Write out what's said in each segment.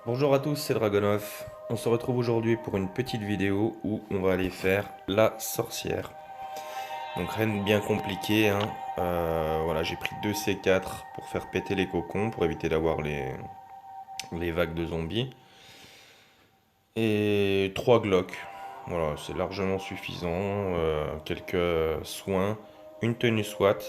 Bonjour à tous, c'est Dragonov. On se retrouve aujourd'hui pour une petite vidéo où on va aller faire la sorcière. Donc rien de bien compliqué, hein. Voilà, j'ai pris 2 C4 pour faire péter les cocons, pour éviter d'avoir les vagues de zombies. Et 3 Glock. Voilà, c'est largement suffisant. Quelques soins, une tenue SWAT.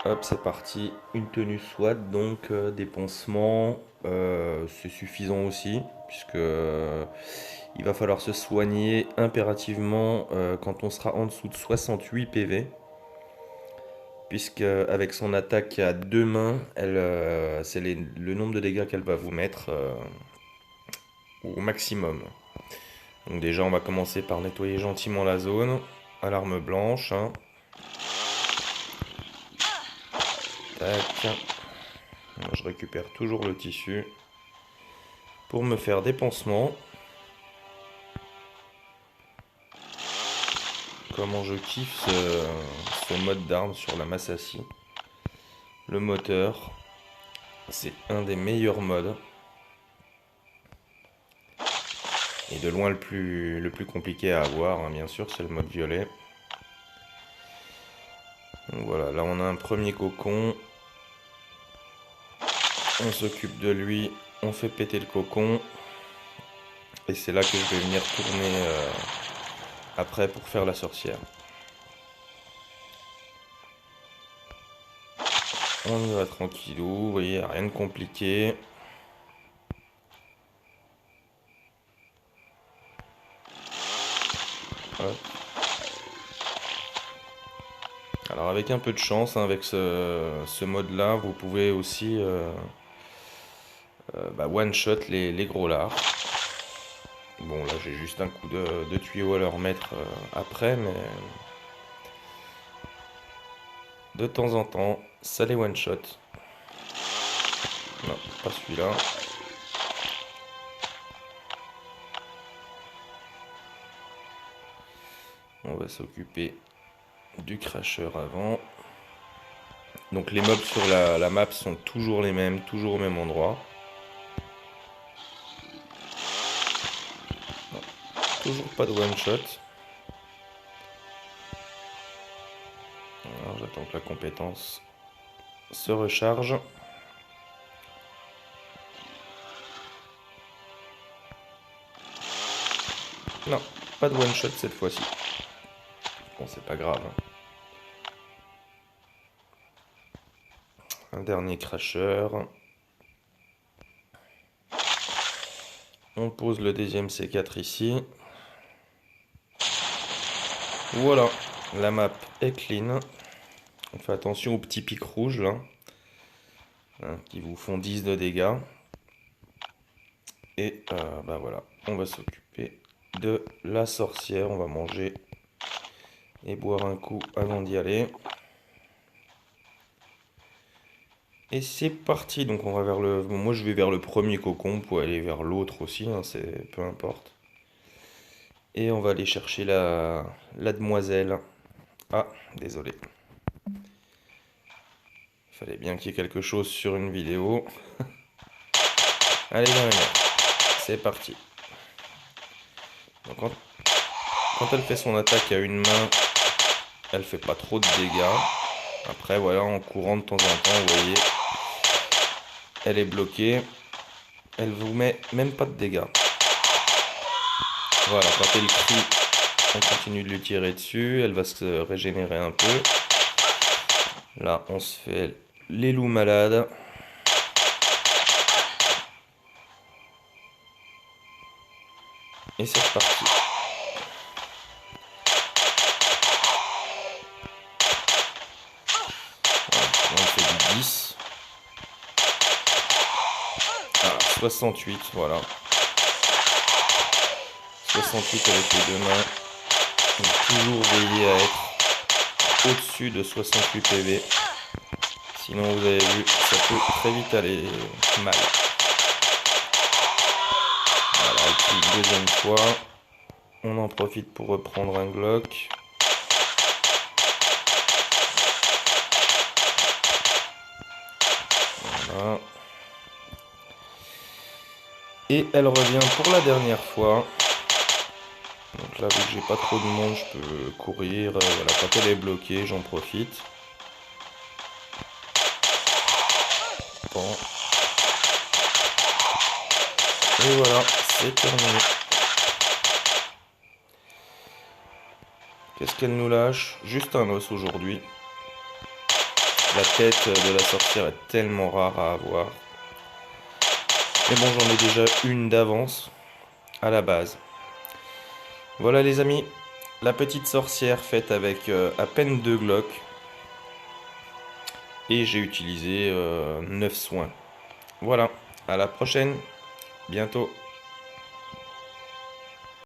Hop, c'est parti. Une tenue SWAT, donc des pansements, c'est suffisant aussi, puisque il va falloir se soigner impérativement quand on sera en dessous de 68 PV, puisque avec son attaque à deux mains, c'est le nombre de dégâts qu'elle va vous mettre au maximum. Donc déjà, on va commencer par nettoyer gentiment la zone à l'arme blanche, hein. Tac. Je récupère toujours le tissu pour me faire des pansements. Comment je kiffe ce mode d'arme sur la Massassi. Le moteur, c'est un des meilleurs modes. Et de loin le plus compliqué à avoir, hein, bien sûr, c'est le mode violet. Donc voilà, là on a un premier cocon. On s'occupe de lui, on fait péter le cocon. Et c'est là que je vais venir tourner après pour faire la sorcière. On y va tranquillou, vous voyez, rien de compliqué. Hop. Alors avec un peu de chance, hein, avec ce mode-là, vous pouvez aussi one-shot les gros lards. Bon là j'ai juste un coup de tuyau à leur mettre après, mais de temps en temps, ça les one-shot. Non, pas celui-là. On va s'occuper du crasher avant. Donc les mobs sur la map sont toujours les mêmes, toujours au même endroit. Non, toujours pas de one-shot. Alors j'attends que la compétence se recharge. Non, pas de one-shot cette fois-ci. Bon, c'est pas grave, hein. Un dernier crasher. On pose le deuxième C4 ici. Voilà, la map est clean. On fait attention aux petits pics rouges là, hein, qui vous font 10 de dégâts. Et voilà, on va s'occuper de la sorcière. On va manger et boire un coup avant d'y aller. Et c'est parti, donc on va vers le... Bon, moi je vais vers le premier cocon, vous pouvez aller vers l'autre aussi, hein, c'est peu importe. Et on va aller chercher la demoiselle. Ah, désolé. Il fallait bien qu'il y ait quelque chose sur une vidéo. Allez, viens, viens. C'est parti. Donc, quand elle fait son attaque à une main, elle fait pas trop de dégâts. Après, voilà, en courant de temps en temps, vous voyez, elle est bloquée. Elle vous met même pas de dégâts. Voilà, quand elle crie, on continue de lui tirer dessus. Elle va se régénérer un peu. Là, on se fait les loups malades. Et c'est reparti. Voilà, on fait du 10. Ah, 68, voilà. 68 avec les deux mains. Donc, toujours veiller à être au-dessus de 68 PV. Sinon, vous avez vu, ça peut très vite aller mal. Voilà, et puis une deuxième fois, on en profite pour reprendre un Glock. Voilà. Et elle revient pour la dernière fois. Donc là, vu que j'ai pas trop de monde, je peux courir. Voilà, quand elle est bloquée, j'en profite. Bon. Et voilà, c'est terminé. Qu'est-ce qu'elle nous lâche? Juste un os aujourd'hui. La tête de la sorcière est tellement rare à avoir. Mais bon, j'en ai déjà une d'avance à la base. Voilà les amis, la petite sorcière faite avec à peine 2 Glock. Et j'ai utilisé 9 soins. Voilà, à la prochaine, bientôt.